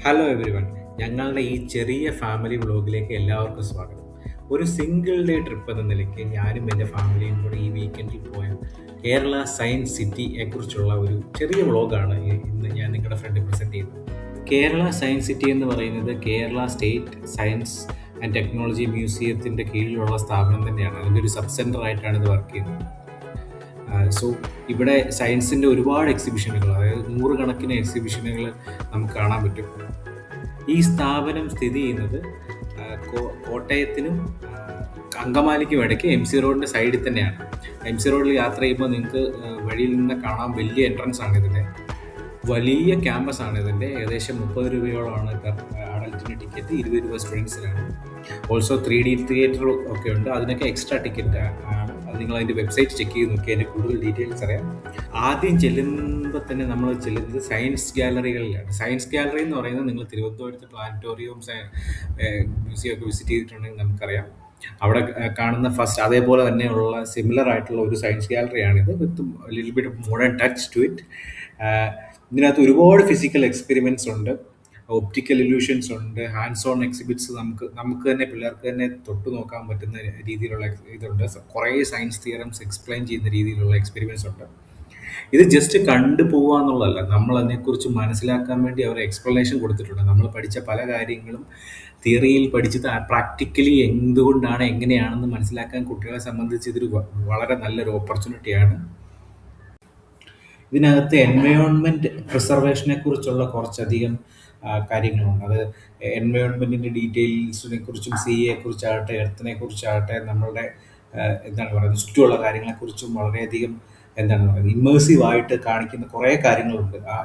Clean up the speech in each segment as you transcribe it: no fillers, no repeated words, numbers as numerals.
Hello every one, ഞങ്ങളുടെ ഈ ചെറിയ ഫാമിലി വ്ളോഗിലേക്ക് എല്ലാവർക്കും സ്വാഗതം. ഒരു സിംഗിൾ ഡേ ട്രിപ്പ് എന്ന നിലയ്ക്ക് ഞാനും എൻ്റെ ഫാമിലിയും കൂടെ ഈ വീക്കെൻഡിൽ പോയ കേരള സയൻസ് സിറ്റിയെ കുറിച്ചുള്ള ഒരു ചെറിയ വ്ളോഗാണ് ഇന്ന് ഞാൻ നിങ്ങളുടെ ഫ്രണ്ടിൽ പ്രസൻറ്റ് ചെയ്യുന്നത്. കേരള സയൻസ് സിറ്റി എന്ന് പറയുന്നത് Kerala state science and technology മ്യൂസിയത്തിൻ്റെ കീഴിലുള്ള സ്ഥാപനം തന്നെയാണ്. അതിൻ്റെ ഒരു സബ് സെൻറ്റർ ആയിട്ടാണ് ഇത് വർക്ക് ചെയ്യുന്നത്. സോ ഇവിടെ സയൻസിൻ്റെ ഒരുപാട് എക്സിബിഷനുകൾ, അതായത് നൂറുകണക്കിന് എക്സിബിഷനുകൾ നമുക്ക് കാണാൻ പറ്റും. ഈ സ്ഥാപനം സ്ഥിതി ചെയ്യുന്നത് കോട്ടയത്തിനും അങ്കമാലിക്കും ഇടയ്ക്ക് എം സി റോഡിൻ്റെ സൈഡിൽ തന്നെയാണ്. എം സി റോഡിൽ യാത്ര ചെയ്യുമ്പോൾ നിങ്ങൾക്ക് വഴിയിൽ നിന്ന് കാണാൻ വലിയ എൻട്രൻസ് ആണ് ഇതിൻ്റെ. വലിയ ക്യാമ്പസ് ആണ് ഇതിൻ്റെ. ഏകദേശം 30 രൂപയോളമാണ് അഡൽറ്റിന് ടിക്കറ്റ്, 20 രൂപ സ്റ്റുഡൻസിനാണ്. ഓൾസോ 3D തിയേറ്റർ ഒക്കെ ഉണ്ട്. അതിനൊക്കെ എക്സ്ട്രാ ടിക്കറ്റ് ആണ്. അത് നിങ്ങൾ അതിൻ്റെ വെബ്സൈറ്റ് ചെക്ക് ചെയ്ത് നോക്കി അതിൻ്റെ കൂടുതൽ ഡീറ്റെയിൽസ് അറിയാം. ആദ്യം ചെല്ലുമ്പോൾ തന്നെ നമ്മൾ ചെല്ലുന്നത് സയൻസ് ഗാലറികളിലാണ്. സയൻസ് ഗാലറി എന്ന് പറയുന്നത് നിങ്ങൾ തിരുവനന്തപുരത്ത് പ്ലാനറ്റോറിയവും മ്യൂസിയം ഒക്കെ വിസിറ്റ് ചെയ്തിട്ടുണ്ടെങ്കിൽ നമുക്കറിയാം. അവിടെ കാണുന്ന ഫസ്റ്റ് അതേപോലെ തന്നെയുള്ള സിമിലർ ആയിട്ടുള്ള ഒരു സയൻസ് ഗാലറിയാണിത്, with little bit of modern touch to it. ഇതിനകത്ത് ഒരുപാട് ഫിസിക്കൽ എക്സ്പെരിമെൻറ്റ്സ് ഉണ്ട്, ഒപ്റ്റിക്കൽ ഇല്യൂഷൻസ് ഉണ്ട്, ഹാൻഡ്സ് ഓൺ എക്സിബിറ്റ്സ് നമുക്ക് തന്നെ പിള്ളേർക്ക് തന്നെ തൊട്ട് നോക്കാൻ പറ്റുന്ന രീതിയിലുള്ള ഇതുണ്ട്. കുറേ സയൻസ് തിയറംസ് എക്സ്പ്ലെയിൻ ചെയ്യുന്ന രീതിയിലുള്ള എക്സ്പെരിമെൻറ്റ്സ് ഉണ്ട്. ഇത് ജസ്റ്റ് കണ്ടു പോകുക എന്നുള്ളതല്ല, നമ്മൾ അതിനെക്കുറിച്ച് മനസ്സിലാക്കാൻ വേണ്ടി അവർ എക്സ്പ്ലനേഷൻ കൊടുത്തിട്ടുണ്ട്. നമ്മൾ പഠിച്ച പല കാര്യങ്ങളും തിയറിയിൽ പഠിച്ചത് പ്രാക്ടിക്കലി എന്തുകൊണ്ടാണ് എങ്ങനെയാണെന്ന് മനസ്സിലാക്കാൻ കുട്ടികളെ സംബന്ധിച്ച് ഇതൊരു വളരെ നല്ലൊരു ഓപ്പർച്യൂണിറ്റിയാണ്. ഇതിനകത്ത് എൻവയോൺമെൻറ്റ് പ്രിസർവേഷനെ കുറിച്ചുള്ള കുറച്ചധികം കാര്യങ്ങളുണ്ട്. അത് എൻവയോൺമെൻറ്റിൻ്റെ ഡീറ്റെയിൽസിനെ കുറിച്ചും സിയെ കുറിച്ചാകട്ടെ എർത്തിനെ കുറിച്ചാകട്ടെ നമ്മളുടെ എന്താണ് പറയുന്നത് ചുറ്റുമുള്ള കാര്യങ്ങളെക്കുറിച്ചും വളരെയധികം എന്താണ് പറയുന്നത് ഇമ്മേഴ്സീവ് ആയിട്ട് കാണിക്കുന്ന കുറേ കാര്യങ്ങളുണ്ട്. ആ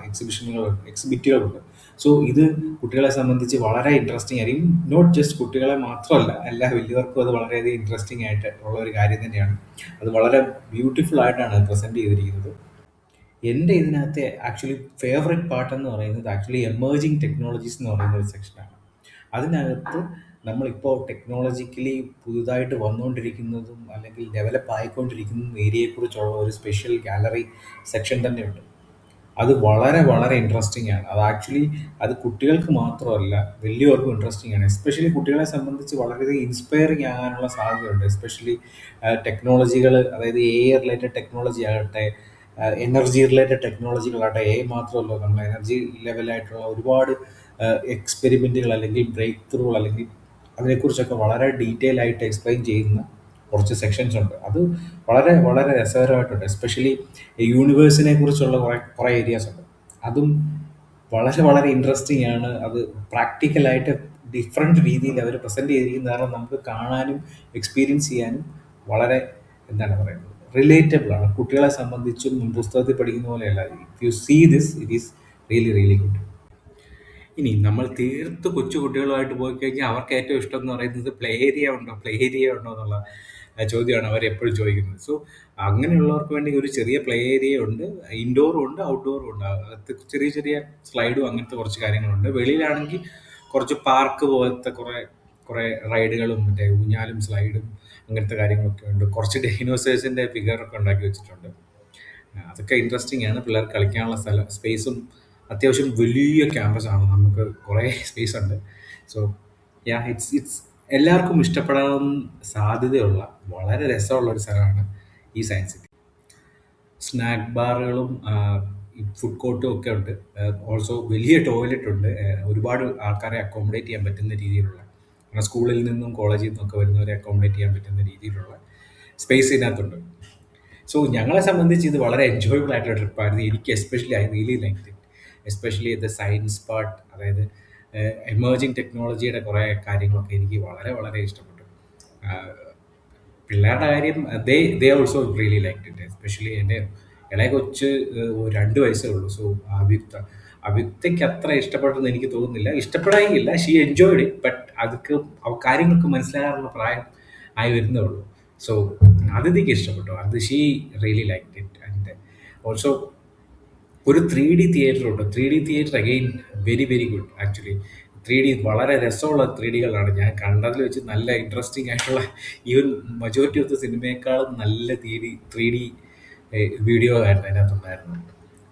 എക്സിബിറ്റുകളുണ്ട്. സോ ഇത് കുട്ടികളെ സംബന്ധിച്ച് വളരെ ഇൻട്രസ്റ്റിംഗ് ആയിരിക്കും. നോട്ട് ജസ്റ്റ് കുട്ടികളെ മാത്രമല്ല, എല്ലാ വലിയവർക്കും അത് വളരെയധികം ഇൻട്രസ്റ്റിംഗ് ആയിട്ട് ഉള്ള ഒരു കാര്യം തന്നെയാണ്. അത് വളരെ ബ്യൂട്ടിഫുൾ ആയിട്ടാണ് പ്രസൻറ്റ് ചെയ്തിരിക്കുന്നത്. എൻ്റെ ഇതിനകത്തെ ആക്ച്വലി ഫേവറേറ്റ് പാർട്ട് എന്ന് പറയുന്നത് ആക്ച്വലി എമേർജിങ് ടെക്നോളജീസ് എന്ന് പറയുന്ന ഒരു സെക്ഷനാണ്. അതിനകത്ത് നമ്മളിപ്പോൾ ടെക്നോളജിക്കലി പുതുതായിട്ട് വന്നുകൊണ്ടിരിക്കുന്നതും അല്ലെങ്കിൽ ഡെവലപ്പ് ആയിക്കൊണ്ടിരിക്കുന്നതും ഏരിയയെക്കുറിച്ചുള്ള ഒരു സ്പെഷ്യൽ ഗാലറി സെക്ഷൻ തന്നെയുണ്ട്. അത് വളരെ വളരെ ഇൻട്രസ്റ്റിംഗ് ആണ്. അത് ആക്ച്വലി അത് കുട്ടികൾക്ക് മാത്രമല്ല വലിയവർക്കും ഇൻട്രസ്റ്റിംഗ് ആണ്. എസ്പെഷ്യലി കുട്ടികളെ സംബന്ധിച്ച് വളരെയധികം ഇൻസ്പയറിങ് ആകാനുള്ള സാധ്യതയുണ്ട്. എസ്പെഷ്യലി ടെക്നോളജികൾ, അതായത് എ റിലേറ്റഡ് ടെക്നോളജി ആകട്ടെ, എനർജി റിലേറ്റഡ് ടെക്നോളജികളാകട്ടെ. മാത്രമല്ല, നമ്മൾ എനർജി ലെവലായിട്ടുള്ള ഒരുപാട് എക്സ്പെരിമെൻറ്റുകൾ അല്ലെങ്കിൽ ബ്രേക്ക് ത്രൂ അല്ലെങ്കിൽ അതിനെക്കുറിച്ചൊക്കെ വളരെ ഡീറ്റെയിൽ ആയിട്ട് എക്സ്പ്ലെയിൻ ചെയ്യുന്ന കുറച്ച് സെക്ഷൻസ് ഉണ്ട്. അത് വളരെ വളരെ രസകരമായിട്ടുണ്ട്. എസ്പെഷ്യലി യൂണിവേഴ്സിനെ കുറിച്ചുള്ള കുറേ ഏരിയാസ് ഉണ്ട്. അതും വളരെ വളരെ ഇൻട്രസ്റ്റിംഗ് ആണ്. അത് പ്രാക്ടിക്കലായിട്ട് ഡിഫറെൻറ്റ് രീതിയിൽ അവർ പ്രസൻറ്റ് ചെയ്തിരിക്കുന്ന കാരണം നമുക്ക് കാണാനും എക്സ്പീരിയൻസ് ചെയ്യാനും വളരെ എന്താണ് പറയുന്നത് റിലേറ്റബിൾ ആണ്. കുട്ടികളെ സംബന്ധിച്ചും പുസ്തകത്തിൽ പഠിക്കുന്ന പോലെയല്ല. If you see this, it is really really good. ഇനി നമ്മൾ തീർത്ത് കൊച്ചു കുട്ടികളുമായിട്ട് പോയി കഴിഞ്ഞാൽ അവർക്ക് ഏറ്റവും ഇഷ്ടം എന്ന് പറയുന്നത് പ്ലേ ഏരിയ ഉണ്ടോ എന്നുള്ള ചോദ്യമാണ് അവർ എപ്പോഴും ചോദിക്കുന്നത്. സോ അങ്ങനെയുള്ളവർക്ക് വേണ്ടി ഒരു ചെറിയ പ്ലേ ഏരിയ ഉണ്ട്. ഇൻഡോറും ഉണ്ട്, ഔട്ട്ഡോറും ഉണ്ട്. അകത്ത് ചെറിയ ചെറിയ സ്ലൈഡും അങ്ങനത്തെ കുറച്ച് കാര്യങ്ങളുണ്ട്. വെളിയിലാണെങ്കിൽ കുറച്ച് പാർക്ക് പോലത്തെ കുറേ കുറേ റൈഡുകളും മറ്റേ ഊഞ്ഞാലും സ്ലൈഡും അങ്ങനത്തെ കാര്യങ്ങളൊക്കെ ഉണ്ട്. കുറച്ച് ഡൈനോസേഴ്സിൻ്റെ ഫിഗറൊക്കെ ഉണ്ടാക്കി വെച്ചിട്ടുണ്ട്. അതൊക്കെ ഇൻട്രസ്റ്റിംഗ് ആണ്. പിള്ളേർക്ക് കളിക്കാനുള്ള സ്പേസും അത്യാവശ്യം വലിയ ക്യാമ്പസാണ്. നമുക്ക് കുറേ സ്പേസ് ഉണ്ട്. സോ ഇറ്റ്സ് എല്ലാവർക്കും ഇഷ്ടപ്പെടാൻ സാധ്യതയുള്ള വളരെ രസമുള്ള ഒരു സ്ഥലമാണ് ഈ സയൻസ് സിറ്റി. സ്നാക്ക് ബാറുകളും ഫുഡ് കോർട്ടും ഒക്കെ ഉണ്ട്. ഓൾസോ വലിയ ടോയ്ലറ്റ് ഉണ്ട്. ഒരുപാട് ആൾക്കാരെ അക്കോമഡേറ്റ് ചെയ്യാൻ പറ്റുന്ന രീതിയിലുള്ള, കാരണം സ്കൂളിൽ നിന്നും കോളേജിൽ നിന്നൊക്കെ വരുന്നവരെ അക്കോമഡേറ്റ് ചെയ്യാൻ പറ്റുന്ന രീതിയിലുള്ള സ്പേസ് ഇതിനകത്തുണ്ട്. സോ ഞങ്ങളെ സംബന്ധിച്ച് ഇത് വളരെ എൻജോയബിൾ ആയിട്ടുള്ള ട്രിപ്പായിരുന്നു. എനിക്ക് especially I really like it. Especially the science part, അതായത് എമേർജിങ് ടെക്നോളജിയുടെ കുറേ കാര്യങ്ങളൊക്കെ എനിക്ക് വളരെ വളരെ ഇഷ്ടപ്പെട്ടു. പിള്ളേരുടെ കാര്യം they also really like it. Especially എൻ്റെ ഇളയ കൊച്ച് 2 വയസ്സേ ഉള്ളൂ. സോ അവിക്തയ്ക്ക് അത്ര ഇഷ്ടപ്പെട്ടെന്ന് എനിക്ക് തോന്നുന്നില്ല. ഇഷ്ടപ്പെടാനില്ല, ഷീ എൻജോയ്ഡ് ഇറ്റ്. ബട്ട് അതൊക്കെ കാര്യങ്ങൾക്ക് മനസ്സിലാകാനുള്ള പ്രായം ആയി വരുന്നേ ഉള്ളൂ. സോ അതിഥിക്ക് ഇഷ്ടപ്പെട്ടു. അത് she really like it. And also ഒരു 3D തിയേറ്റർ ഉണ്ട്. 3D theatre again very very good. Actually 3D വളരെ രസമുള്ള 3Dകളാണ് ഞാൻ കണ്ടതിൽ വെച്ച് നല്ല ഇൻട്രസ്റ്റിംഗ് ആയിട്ടുള്ള. ഈവൻ മജോറിറ്റി ഓഫ് ദ സിനിമയെക്കാളും നല്ല 3D വീഡിയോ ആയിരുന്നു അതിനകത്തുണ്ടായിരുന്നു.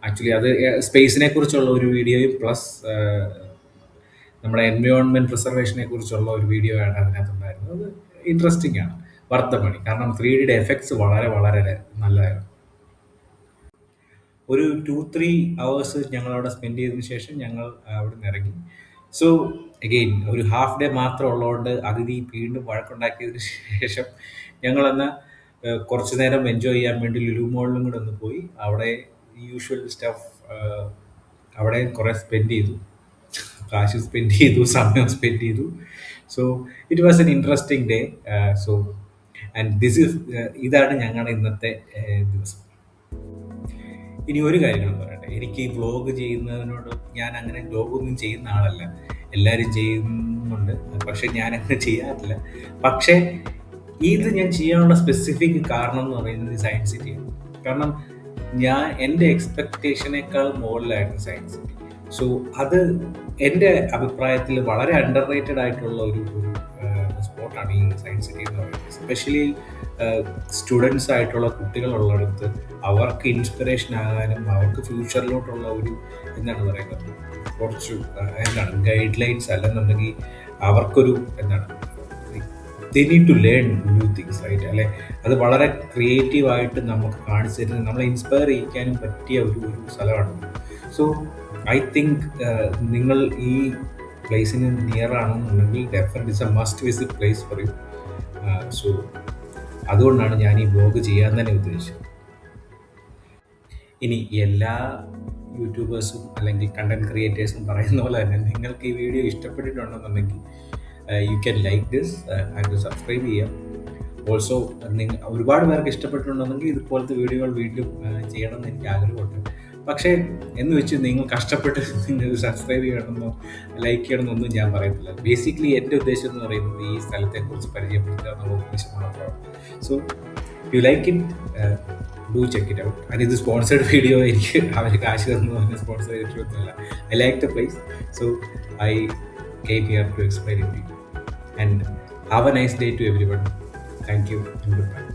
ആക്ച്വലി അത് സ്പേസിനെ കുറിച്ചുള്ള ഒരു വീഡിയോയും പ്ലസ് നമ്മുടെ എൻവയോൺമെൻറ്റ് പ്രിസർവേഷനെ കുറിച്ചുള്ള ഒരു വീഡിയോ ആണ് അതിനകത്തുണ്ടായിരുന്നത്. അത് ഇൻട്രസ്റ്റിംഗ് ആണ്, വർത്ത് മണി. കാരണം 3Dയുടെ എഫക്ട്സ് വളരെ വളരെ നല്ലതായിരുന്നു. ഒരു 2-3 hours ഞങ്ങളവിടെ സ്പെൻഡ് ചെയ്തതിന് ശേഷം ഞങ്ങൾ അവിടെ നിന്ന് ഇറങ്ങി. സോ അഗെയിൻ ഒരു ഹാഫ് ഡേ മാത്രം ഉള്ളതുകൊണ്ട് അതിഥി വീണ്ടും വഴക്കുണ്ടാക്കിയതിന് ശേഷം ഞങ്ങളന്ന് കുറച്ച് നേരം എൻജോയ് ചെയ്യാൻ വേണ്ടി ലുലു മോളിലും കൂടെ ഒന്ന് പോയി. അവിടെ യൂഷ്വൽ സ്റ്റഫ് അവിടെ കുറേ സ്പെൻഡ് ചെയ്തു, കാശ് സ്പെൻഡ് ചെയ്തു, സമയം സ്പെൻഡ് ചെയ്തു. So it was an interesting day. So and ഇതാണ് ഞങ്ങളുടെ ഇന്നത്തെ ദിവസം. ഇനി ഒരു കാര്യം ഞാൻ പറയട്ടെ, എനിക്ക് ഈ വ്ലോഗ് ചെയ്യുന്നതിനോട്, ഞാൻ അങ്ങനെ വ്ലോഗൊന്നും ചെയ്യുന്ന ആളല്ല. എല്ലാവരും ചെയ്യുന്നുണ്ട്, പക്ഷെ ഞാൻ അങ്ങനെ ചെയ്യാറില്ല. പക്ഷേ ഇത് ഞാൻ ചെയ്യാനുള്ള സ്പെസിഫിക് കാരണം എന്ന് പറയുന്നത് സയൻസ് സിറ്റിയാണ്. കാരണം എൻ്റെ എക്സ്പെക്റ്റേഷനേക്കാൾ മുകളിലായിരുന്നു സയൻസ് സിറ്റി. സോ അത് എൻ്റെ അഭിപ്രായത്തിൽ വളരെ അണ്ടർ റേറ്റഡ് ആയിട്ടുള്ള ഒരു സ്പോട്ടാണ് ഈ സയൻസ് സിറ്റി എന്ന് പറയുന്നത്. എസ്പെഷ്യലി സ്റ്റുഡൻസ് ആയിട്ടുള്ള കുട്ടികളുള്ളിടത്ത് അവർക്ക് ഇൻസ്പിറേഷൻ ആകാനും അവർക്ക് ഫ്യൂച്ചറിലോട്ടുള്ള ഒരു എന്താണ് പറയുന്നത്, കുറച്ച് ഗൈഡ് ലൈൻസ് അല്ലെന്നുണ്ടെങ്കിൽ അവർക്കൊരു they need to learn new things, right അല്ലെ? അത് വളരെ ക്രിയേറ്റീവായിട്ട് നമുക്ക് കാണിച്ചു തരുന്നത്, നമ്മളെ ഇൻസ്പയർ ചെയ്യിക്കാനും പറ്റിയ ഒരു സ്ഥലമാണ്. സോ ഐ തിങ്ക് നിങ്ങൾ ഈ പ്ലേസിന് നിയർ ആണെന്നുണ്ടെങ്കിൽ definite it's A must visit place for you. So അതുകൊണ്ടാണ് ഞാൻ ഈ വ്ലോഗ് ചെയ്യാൻ തന്നെ ഉദ്ദേശിച്ചത്. ഇനി എല്ലാ യൂട്യൂബേഴ്സും അല്ലെങ്കിൽ കണ്ടന്റ് ക്രിയേറ്റേഴ്സും പറയുന്ന പോലെ തന്നെ നിങ്ങൾക്ക് ഈ വീഡിയോ ഇഷ്ടപ്പെട്ടിട്ടുണ്ടെന്നുണ്ടെങ്കിൽ you can like this and subscribe ചെയ്യാം. ഓൾസോ ഒരുപാട് പേർക്ക് ഇഷ്ടപ്പെട്ടിട്ടുണ്ടെങ്കിൽ ഇതുപോലത്തെ വീഡിയോകൾ വീണ്ടും ചെയ്യണമെന്ന് എനിക്ക് ആഗ്രഹമുണ്ട്. പക്ഷേ എന്ന് വെച്ച് നിങ്ങൾ കഷ്ടപ്പെട്ട് നിങ്ങൾ സബ്സ്ക്രൈബ് ചെയ്യണമെന്നോ ലൈക്ക് ചെയ്യണമെന്നൊന്നും ഞാൻ പറയത്തില്ല. ബേസിക്കലി എൻ്റെ ഉദ്ദേശം എന്ന് പറയുന്നത് ഈ സ്ഥലത്തെക്കുറിച്ച് പരിചയപ്പെടുത്തുക എന്നുള്ള ഉദ്ദേശം മാത്രമാണ്. So you like it, do check it out. And ഇത് സ്പോൺസേഡ് വീഡിയോ, എനിക്ക് അവർ കാശ് തന്നു തന്നെ സ്പോൺസർ ചെയ്തിട്ടൊന്നുമില്ല. I like the place, so I came here to explain it to you. And have a nice day to everyone. Thank you and goodbye.